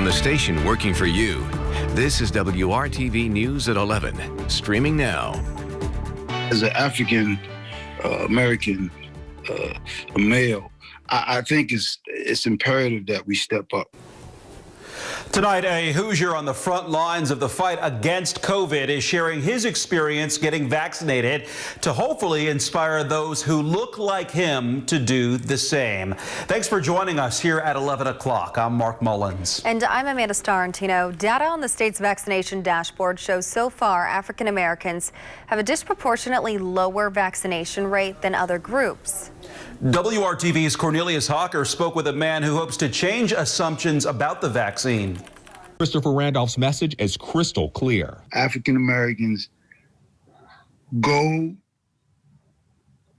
the station working for you. This is WRTV News at 11, streaming now. As an African American male, I think it's imperative that we step up. Tonight, a Hoosier on the front lines of the fight against COVID is sharing his experience getting vaccinated to hopefully inspire those who look like him to do the same. Thanks for joining us here at 11 o'clock. I'm Mark Mullins. And I'm Amanda Starantino. Data on the state's vaccination dashboard shows so far African Americans have a disproportionately lower vaccination rate than other groups. WRTV's Cornelius Hawker spoke with a man who hopes to change assumptions about the vaccine. Christopher Randolph's message is crystal clear. African Americans, go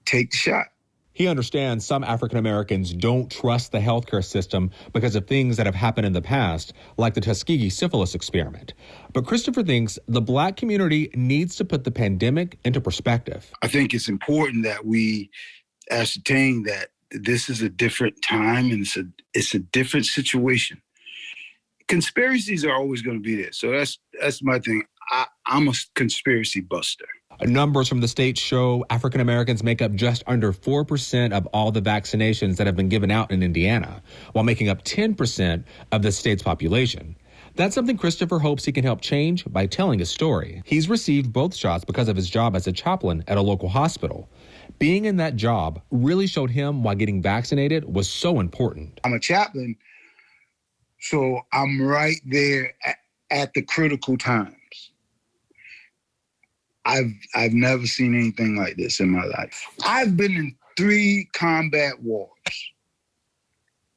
take the shot. He understands some African Americans don't trust the healthcare system because of things that have happened in the past, like the Tuskegee syphilis experiment. But Christopher thinks the Black community needs to put the pandemic into perspective. I think it's important that we ascertain that this is a different time and it's a different situation. Conspiracies are always going to be there. So that's my thing. I'm a conspiracy buster. Numbers from the state show African Americans make up just under 4% of all the vaccinations that have been given out in Indiana, while making up 10% of the state's population. That's something Christopher hopes he can help change by telling his story. He's received both shots because of his job as a chaplain at a local hospital. Being in that job really showed him why getting vaccinated was so important. I'm a chaplain, so I'm right there at the critical times. I've never seen anything like this in my life. I've been in 3 combat wars.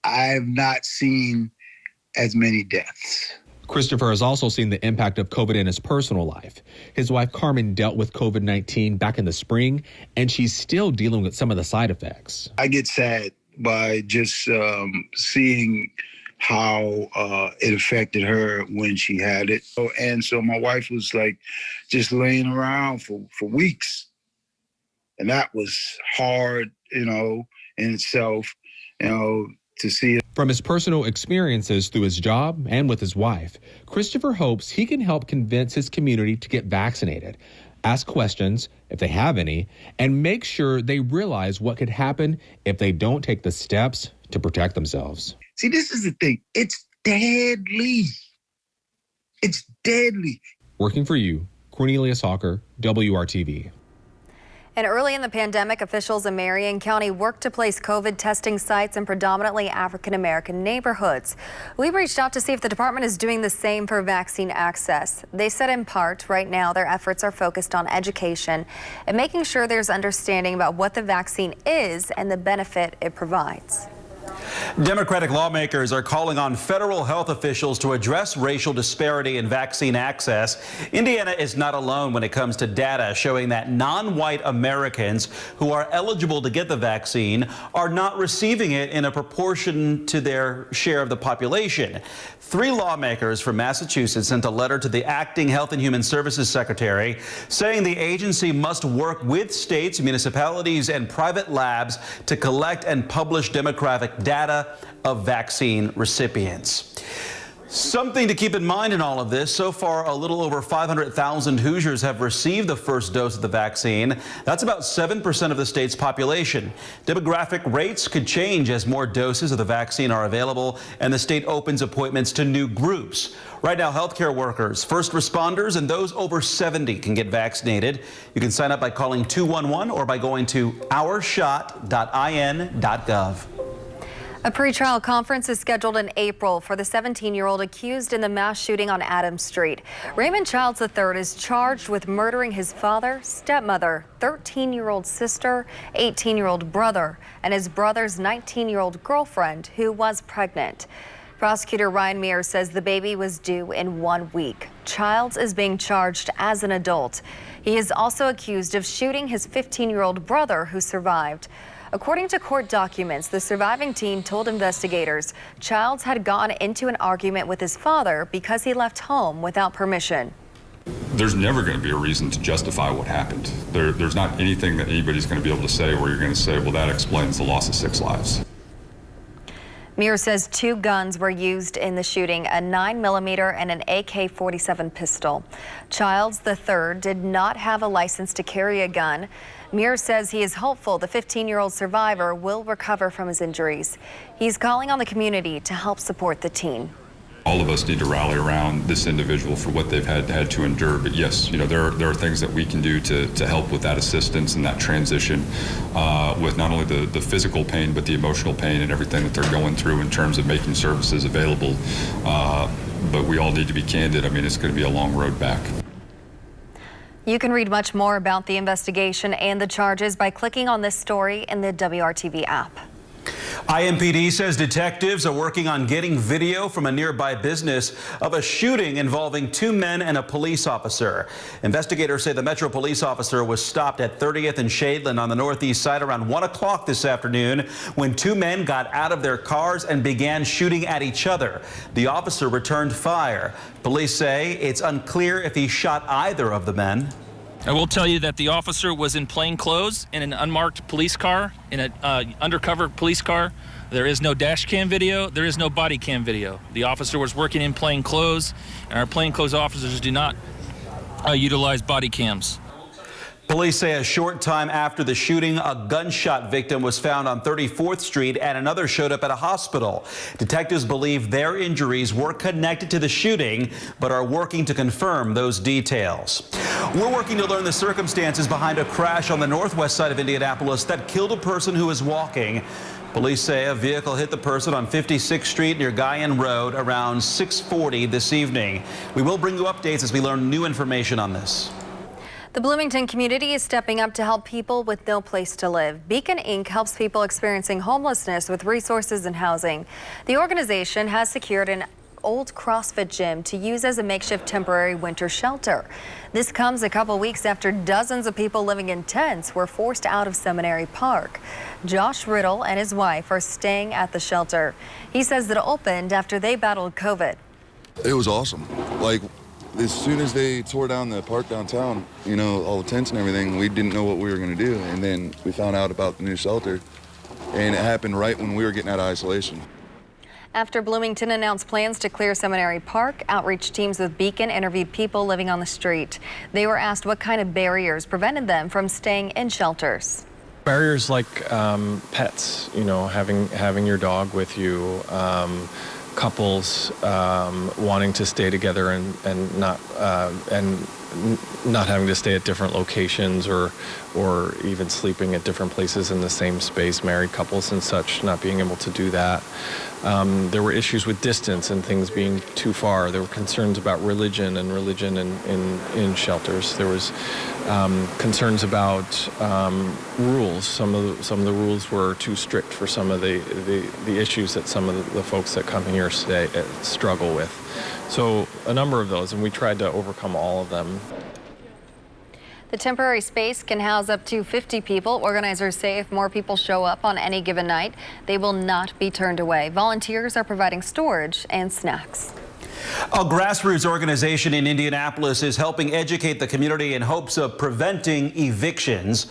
I have not seen as many deaths. Christopher has also seen the impact of COVID in his personal life. His wife, Carmen, dealt with COVID-19 back in the spring, and she's still dealing with some of the side effects. I get sad by just seeing how it affected her when she had it. And so my wife was like just laying around for weeks. And that was hard, in itself, to see it. From his personal experiences through his job and with his wife, Christopher hopes he can help convince his community to get vaccinated, ask questions if they have any, and make sure they realize what could happen if they don't take the steps to protect themselves. See, this is the thing. It's deadly. It's deadly. Working for you, Cornelius Hawker, WRTV. And early in the pandemic, officials in Marion County worked to place COVID testing sites in predominantly African-American neighborhoods. We reached out to see if the department is doing the same for vaccine access. They said in part, right now, their efforts are focused on education and making sure there's understanding about what the vaccine is and the benefit it provides. Democratic lawmakers are calling on federal health officials to address racial disparity in vaccine access. Indiana is not alone when it comes to data showing that non-white Americans who are eligible to get the vaccine are not receiving it in a proportion to their share of the population. 3 lawmakers from Massachusetts sent a letter to the acting Health and Human Services Secretary saying the agency must work with states, municipalities, and private labs to collect and publish demographic data of vaccine recipients. Something to keep in mind in all of this, so far a little over 500,000 Hoosiers have received the first dose of the vaccine. That's about 7% of the state's population. Demographic rates could change as more doses of the vaccine are available and the state opens appointments to new groups. Right now, healthcare workers, first responders, and those over 70 can get vaccinated. You can sign up by calling 211 or by going to ourshot.in.gov. A pretrial conference is scheduled in April for the 17-year-old accused in the mass shooting on Adams Street. Raymond Childs III is charged with murdering his father, stepmother, 13-year-old sister, 18-year-old brother, and his brother's 19-year-old girlfriend, who was pregnant. Prosecutor Ryan Mears says the baby was due in 1 week. Childs is being charged as an adult. He is also accused of shooting his 15-year-old brother, who survived. According to court documents, the surviving teen told investigators Childs had gotten into an argument with his father because he left home without permission. There's never going to be a reason to justify what happened. There's not anything that anybody's going to be able to say where you're going to say, well, that explains the loss of 6 lives. Muir says 2 guns were used in the shooting, a 9mm and an AK-47 pistol. Childs III did not have a license to carry a gun. Muir says he is hopeful the 15-year-old survivor will recover from his injuries. He's calling on the community to help support the teen. All of us need to rally around this individual for what they've had to endure. But yes, there are things that we can do to help with that assistance and that transition with not only the physical pain, but the emotional pain and everything that they're going through in terms of making services available. But we all need to be candid. I mean, it's going to be a long road back. You can read much more about the investigation and the charges by clicking on this story in the WRTV app. IMPD says detectives are working on getting video from a nearby business of a shooting involving 2 men and a police officer. Investigators say the Metro police officer was stopped at 30th and Shadeland on the northeast side around 1 o'clock this afternoon when 2 men got out of their cars and began shooting at each other. The officer returned fire. Police say it's unclear if he shot either of the men. I will tell you that the officer was in plain clothes in an unmarked police car, in an undercover police car. There is no dash cam video. There is no body cam video. The officer was working in plain clothes, and our plainclothes officers do not utilize body cams. Police say a short time after the shooting, a gunshot victim was found on 34th Street and another showed up at a hospital. Detectives believe their injuries were connected to the shooting, but are working to confirm those details. We're working to learn the circumstances behind a crash on the northwest side of Indianapolis that killed a person who was walking. Police say a vehicle hit the person on 56th Street near Guyan Road around 6:40 this evening. We will bring you updates as we learn new information on this. The Bloomington community is stepping up to help people with no place to live. Beacon Inc. helps people experiencing homelessness with resources and housing. The organization has secured an old CrossFit gym to use as a makeshift temporary winter shelter. This comes a couple weeks after dozens of people living in tents were forced out of Seminary Park. Josh Riddle and his wife are staying at the shelter. He says that it opened after they battled COVID. It was awesome. Like, as soon as they tore down the park downtown, all the tents and everything, we didn't know what we were going to do. And then we found out about the new shelter, and it happened right when we were getting out of isolation. After Bloomington announced plans to clear Seminary Park, outreach teams with Beacon interviewed people living on the street. They were asked what kind of barriers prevented them from staying in shelters. Barriers like pets, having your dog with you, couples wanting to stay together and not having to stay at different locations or even sleeping at different places in the same space, married couples and such, not being able to do that. There were issues with distance and things being too far. There were concerns about religion in shelters. There was concerns about rules. Some of the rules were too strict for some of the issues that some of the folks that come here struggle with. So a number of those, and we tried to overcome all of them. The temporary space can house up to 50 people. Organizers say if more people show up on any given night, they will not be turned away. Volunteers are providing storage and snacks. A grassroots organization in Indianapolis is helping educate the community in hopes of preventing evictions.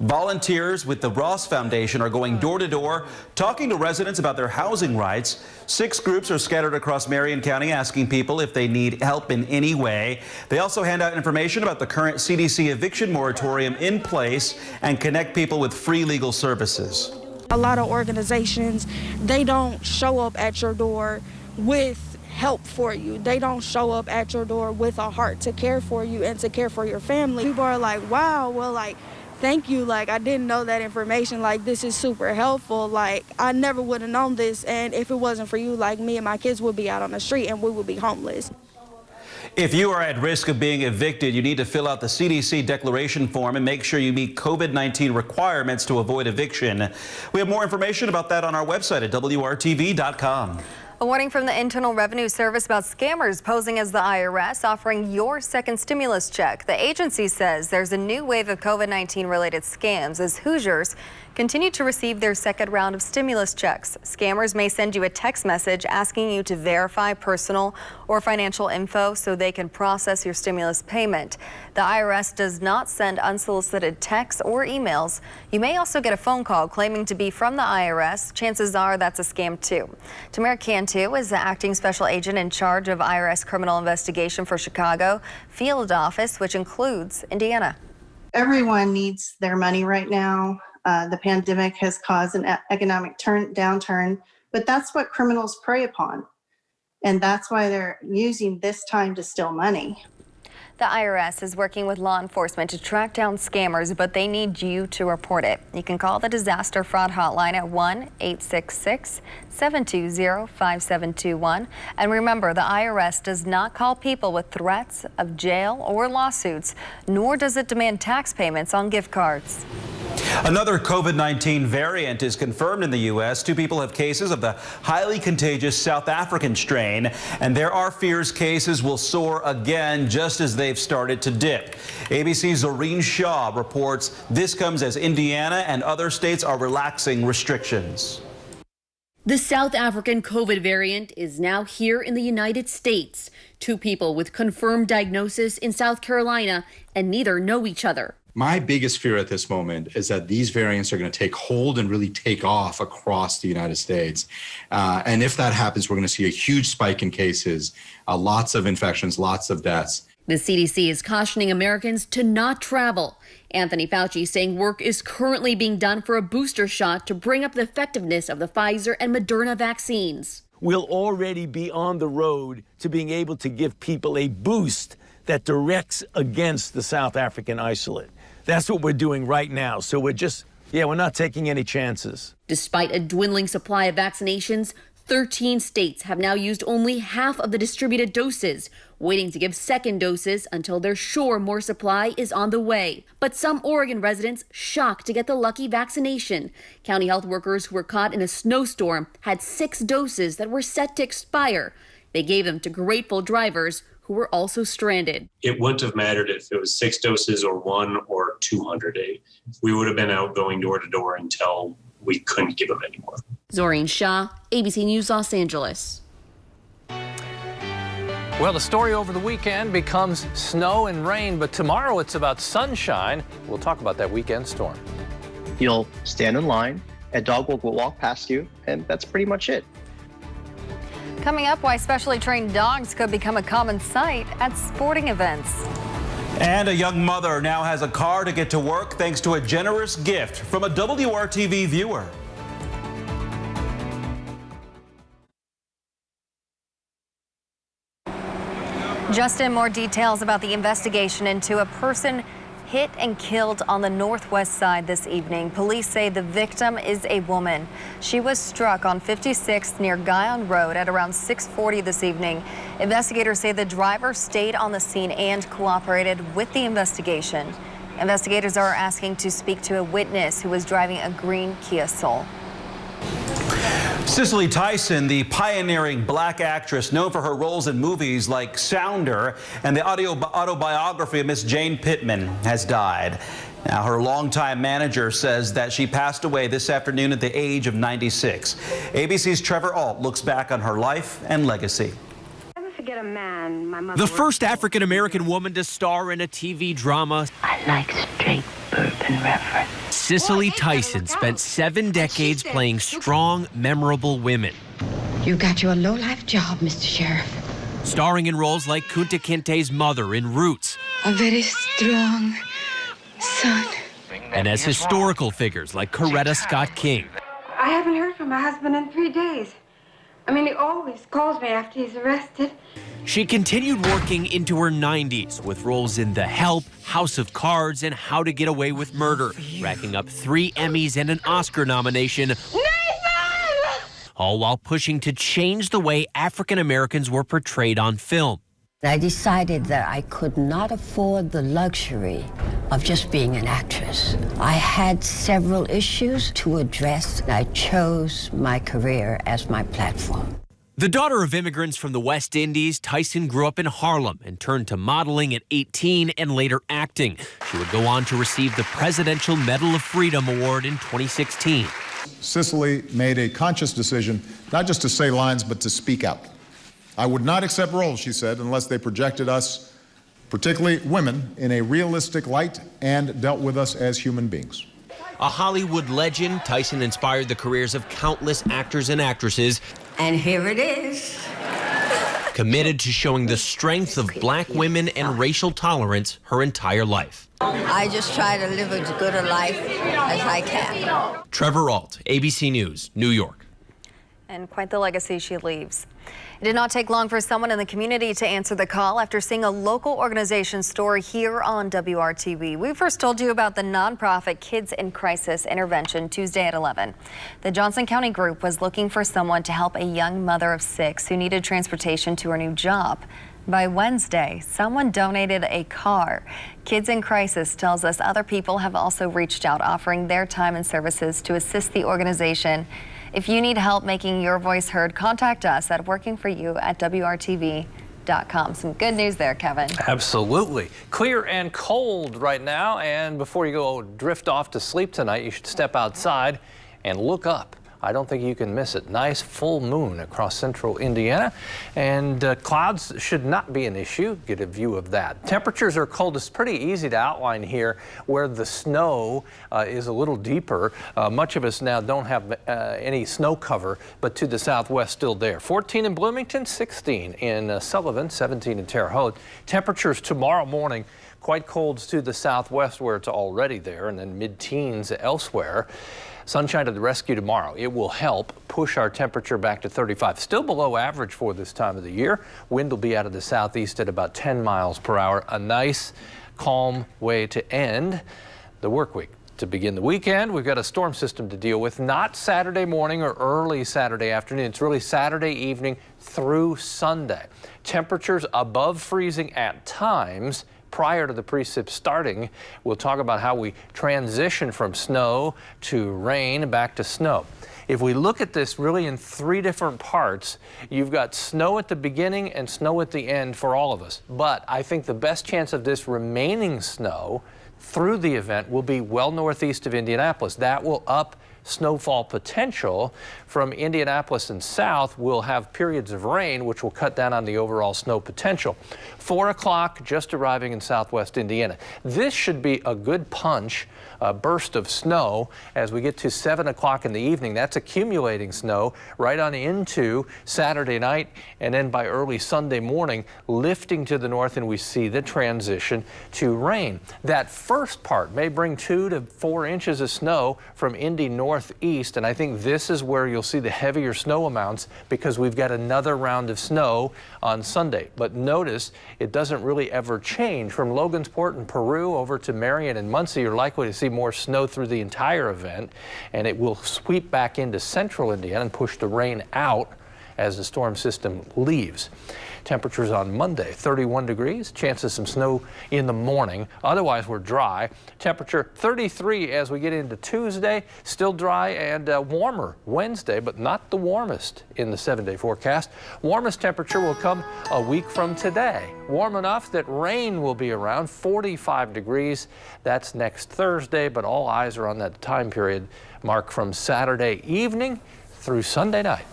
Volunteers with the Ross Foundation are going door to door, talking to residents about their housing rights. 6 groups are scattered across Marion County asking people if they need help in any way. They also hand out information about the current CDC eviction moratorium in place and connect people with free legal services. A lot of organizations, they don't show up at your door with help for you. They don't show up at your door with a heart to care for you and to care for your family. People are like, wow, well, thank you. I didn't know that information. This is super helpful. I never would have known this. And if it wasn't for you, me and my kids would be out on the street and we would be homeless. If you are at risk of being evicted, you need to fill out the CDC declaration form and make sure you meet COVID-19 requirements to avoid eviction. We have more information about that on our website at WRTV.com. A warning from the Internal Revenue Service about scammers posing as the IRS offering your second stimulus check. The agency says there's a new wave of COVID-19 related scams as Hoosiers continue to receive their second round of stimulus checks. Scammers may send you a text message asking you to verify personal or financial info so they can process your stimulus payment. The IRS does not send unsolicited texts or emails. You may also get a phone call claiming to be from the IRS. Chances are that's a scam too. Tamara Cantu is the acting special agent in charge of IRS criminal investigation for Chicago field office, which includes Indiana. Everyone needs their money right now. The pandemic has caused an economic downturn, but that's what criminals prey upon. And that's why they're using this time to steal money. The IRS is working with law enforcement to track down scammers, but they need you to report it. You can call the disaster fraud hotline at 1-866-720-5721. And remember, the IRS does not call people with threats of jail or lawsuits, nor does it demand tax payments on gift cards. Another COVID-19 variant is confirmed in the U.S. 2 people have cases of the highly contagious South African strain, and there are fears cases will soar again just as they've started to dip. ABC's Zoreen Shaw reports this comes as Indiana and other states are relaxing restrictions. The South African COVID variant is now here in the United States. 2 people with confirmed diagnosis in South Carolina, and neither know each other. My biggest fear at this moment is that these variants are going to take hold and really take off across the United States. And if that happens, we're going to see a huge spike in cases, lots of infections, lots of deaths. The CDC is cautioning Americans to not travel. Anthony Fauci saying work is currently being done for a booster shot to bring up the effectiveness of the Pfizer and Moderna vaccines. We'll already be on the road to being able to give people a boost that directs against the South African isolate. That's what we're doing right now. So we're not taking any chances. Despite a dwindling supply of vaccinations, 13 states have now used only half of the distributed doses, waiting to give second doses until they're sure more supply is on the way. But some Oregon residents shocked to get the lucky vaccination. County health workers who were caught in a snowstorm had 6 doses that were set to expire. They gave them to grateful drivers who were also stranded. It wouldn't have mattered if it was 6 doses or 1 or 200. We would have been out going door to door until we couldn't give them anymore. Zoreen Shaw, ABC News, Los Angeles. Well, the story over the weekend becomes snow and rain, but tomorrow it's about sunshine. We'll talk about that weekend storm. You'll stand in line, a dog will walk past you, and that's pretty much it. Coming up, why specially trained dogs could become a common sight at sporting events. And a young mother now has a car to get to work thanks to a generous gift from a WRTV viewer. Justin, more details about the investigation into a person hit and killed on the northwest side this evening. Police say the victim is a woman. She was struck on 56th near Guyon Road at around 6:40 this evening. Investigators say the driver stayed on the scene and cooperated with the investigation. Investigators are asking to speak to a witness who was driving a green Kia Soul. Cicely Tyson, the pioneering black actress known for her roles in movies like Sounder and the autobiography of Miss Jane Pittman, has died. Now, her longtime manager says that she passed away this afternoon at the age of 96. ABC's Trevor Ault looks back on her life and legacy. The first African-American woman to star in a TV drama. I like straight bourbon reference. Cicely Tyson spent 7 decades playing strong, memorable women. You got your low-life job, Mr. Sheriff. Starring in roles like Kunta Kinte's mother in Roots. A very strong son. And as historical figures like Coretta Scott King. I haven't heard from my husband in 3 days. I mean, he always calls me after he's arrested. She continued working into her 90s with roles in The Help, House of Cards, and How to Get Away with Murder, racking up 3 Emmys and an Oscar nomination. Nathan! All while pushing to change the way African Americans were portrayed on film. I decided that I could not afford the luxury of just being an actress. I had several issues to address, and I chose my career as my platform. The daughter of immigrants from the West Indies, Tyson grew up in Harlem and turned to modeling at 18 and later acting. She would go on to receive the Presidential Medal of Freedom Award in 2016. Cicely made a conscious decision not just to say lines, but to speak out. I would not accept roles, she said, unless they projected us, particularly women, in a realistic light and dealt with us as human beings. A Hollywood legend, Tyson inspired the careers of countless actors and actresses. And here it is. Committed to showing the strength of black women and racial tolerance her entire life. I just try to live as good a life as I can. Trevor Ault, ABC News, New York. And quite the legacy she leaves. It did not take long for someone in the community to answer the call after seeing a local organization story here on WRTV. We first told you about the nonprofit Kids in Crisis intervention Tuesday at 11. The Johnson County group was looking for someone to help a young mother of 6 who needed transportation to her new job. By Wednesday, someone donated a car. Kids in Crisis tells us other people have also reached out, offering their time and services to assist the organization. If you need help making your voice heard, contact us at workingforyou@WRTV.com. Some good news there, Kevin. Absolutely. Clear and cold right now, and before you go drift off to sleep tonight, you should step outside and look up. I don't think you can miss it. Nice full moon across central Indiana, and clouds should not be an issue. Get a view of that. Temperatures are coldest. Pretty easy to outline here where the snow is a little deeper. Much of us now don't have any snow cover, but to the southwest still there. 14 in Bloomington, 16 in Sullivan, 17 in Terre Haute. Temperatures tomorrow morning quite cold to the southwest where it's already there, and then mid-teens elsewhere. Sunshine to the rescue tomorrow. It will help push our temperature back to 35. Still below average for this time of the year. Wind will be out of the southeast at about 10 miles per hour. A nice, calm way to end the work week. To begin the weekend, we've got a storm system to deal with. Not Saturday morning or early Saturday afternoon. It's really Saturday evening through Sunday. Temperatures above freezing at times. Prior to the precip starting, we'll talk about how we transition from snow to rain back to snow. If we look at this really in 3 different parts, you've got snow at the beginning and snow at the end for all of us. But I think the best chance of this remaining snow through the event will be well northeast of Indianapolis. That will up snowfall potential. From Indianapolis and south, we'll have periods of rain, which will cut down on the overall snow potential. 4 o'clock, just arriving in southwest Indiana. This should be a good punch, burst of snow as we get to 7 o'clock in the evening. That's accumulating snow right on into Saturday night, and then by early Sunday morning, lifting to the north, and we see the transition to rain. That first part may bring 2 to 4 inches of snow from Indy northeast, and I think this is where you'll see the heavier snow amounts because we've got another round of snow on Sunday. But notice it doesn't really ever change. From Logansport and Peru over to Marion and Muncie, you're likely to see more snow through the entire event, and it will sweep back into central Indiana and push the rain out as the storm system leaves. Temperatures on Monday, 31 degrees, chance of some snow in the morning. Otherwise, we're dry. Temperature 33 as we get into Tuesday. Still dry and warmer Wednesday, but not the warmest in the 7-day forecast. Warmest temperature will come a week from today. Warm enough that rain will be around 45 degrees. That's next Thursday, but all eyes are on that time period marked from Saturday evening through Sunday night.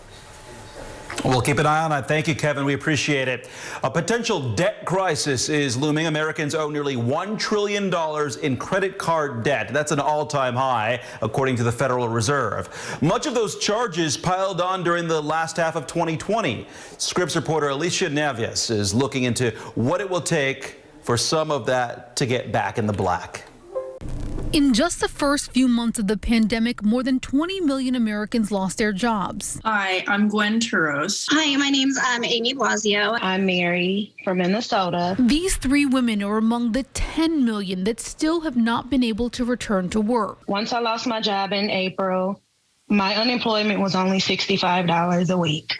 We'll keep an eye on that. Thank you, Kevin. We appreciate it. A potential debt crisis is looming. Americans owe nearly $1 trillion in credit card debt. That's an all-time high, according to the Federal Reserve. Much of those charges piled on during the last half of 2020. Scripps reporter Alicia Navias is looking into what it will take for some of that to get back in the black. In just the first few months of the pandemic, more than 20 million Americans lost their jobs. Hi, I'm Gwen Turos. Hi, my name's Amy Blasio. I'm Mary from Minnesota. These 3 women are among the 10 million that still have not been able to return to work. Once I lost my job in April, my unemployment was only $65 a week.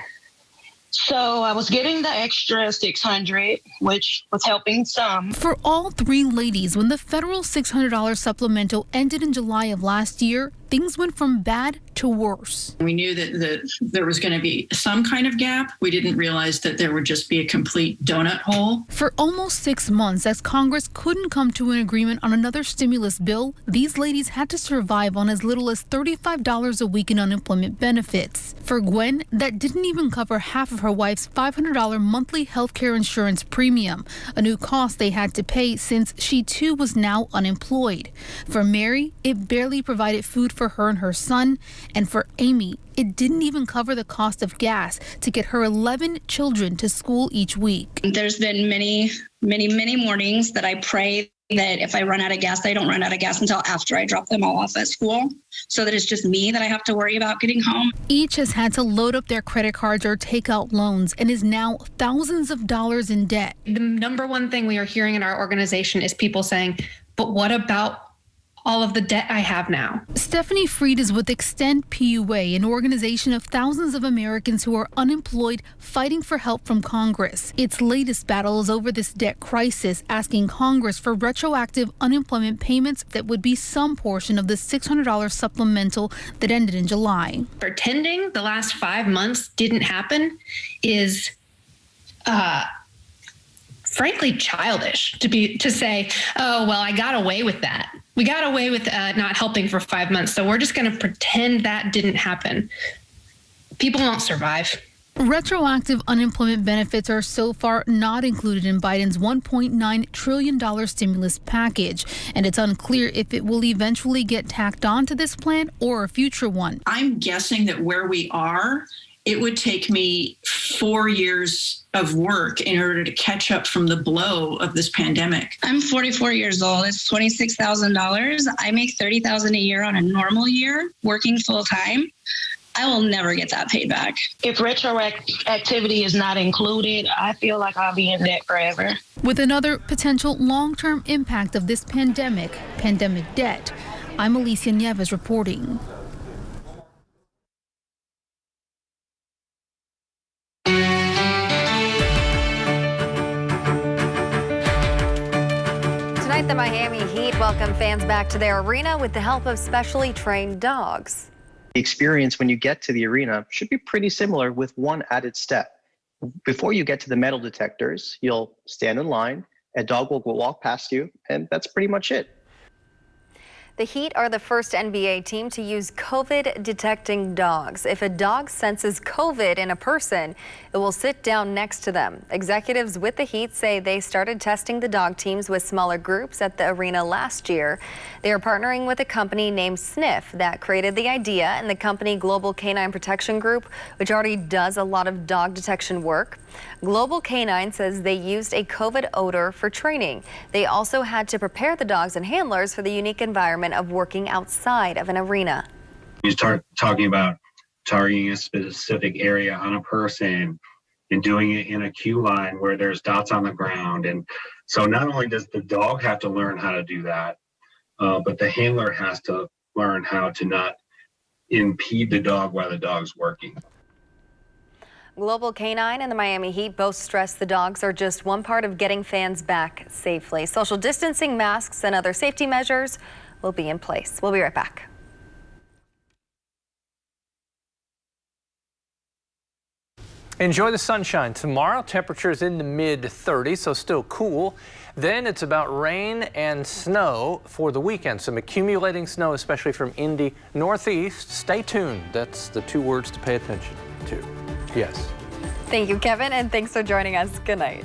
So I was getting the extra $600, which was helping some. For all three ladies, when the federal $600 supplemental ended in July of last year, things went from bad to worse. We knew that there was going to be some kind of gap. We didn't realize that there would just be a complete donut hole. For almost 6 months, as Congress couldn't come to an agreement on another stimulus bill, these ladies had to survive on as little as $35 a week in unemployment benefits. For Gwen, that didn't even cover half of her wife's $500 monthly health care insurance premium, a new cost they had to pay since she too was now unemployed. For Mary, it barely provided food for her and her son, and for Amy, it didn't even cover the cost of gas to get her 11 children to school each week. There's been many mornings that I pray that if I run out of gas, I don't run out of gas until after I drop them all off at school, so that it's just me that I have to worry about getting home. Each has had to load up their credit cards or take out loans and is now thousands of dollars in debt. The number one thing we are hearing in our organization is people saying, but what about all of the debt I have now? Stephanie Freed is with Extend PUA, an organization of thousands of Americans who are unemployed fighting for help from Congress. Its latest battle is over this debt crisis, asking Congress for retroactive unemployment payments that would be some portion of the $600 supplemental that ended in July. Pretending the last 5 months didn't happen is frankly childish to say, oh, well, I got away with that. We got away with not helping for 5 months, so we're just going to pretend that didn't happen. People won't survive. Retroactive unemployment benefits are so far not included in Biden's $1.9 trillion stimulus package, and it's unclear if it will eventually get tacked onto this plan or a future one. I'm guessing that where we are, it would take me 4 years of work in order to catch up from the blow of this pandemic. I'm 44 years old. It's $26,000. I make $30,000 a year on a normal year, working full time. I will never get that paid back. If retroactivity is not included, I feel like I'll be in debt forever. With another potential long-term impact of this pandemic debt, I'm Alicia Nieves reporting. The Miami Heat welcome fans back to their arena with the help of specially trained dogs. The experience when you get to the arena should be pretty similar with one added step. Before you get to the metal detectors, you'll stand in line, a dog will walk past you, and that's pretty much it. The Heat are the first NBA team to use COVID-detecting dogs. If a dog senses COVID in a person, it will sit down next to them. Executives with the Heat say they started testing the dog teams with smaller groups at the arena last year. They are partnering with a company named Sniff that created the idea, and the company Global Canine Protection Group, which already does a lot of dog detection work. Global Canine says they used a COVID odor for training. They also had to prepare the dogs and handlers for the unique environment of working outside of an arena. You start talking about targeting a specific area on a person and doing it in a queue line where there's dots on the ground. And so not only does the dog have to learn how to do that, but the handler has to learn how to not impede the dog while the dog's working. Global Canine and the Miami Heat both stress the dogs are just one part of getting fans back safely. Social distancing, masks, and other safety measures will be in place. We'll be right back. Enjoy the sunshine. Tomorrow, temperatures in the mid-30s, so still cool. Then it's about rain and snow for the weekend. Some accumulating snow, especially from Indy northeast. Stay tuned. That's the 2 words to pay attention to. Yes. Thank you, Kevin, and thanks for joining us. Good night.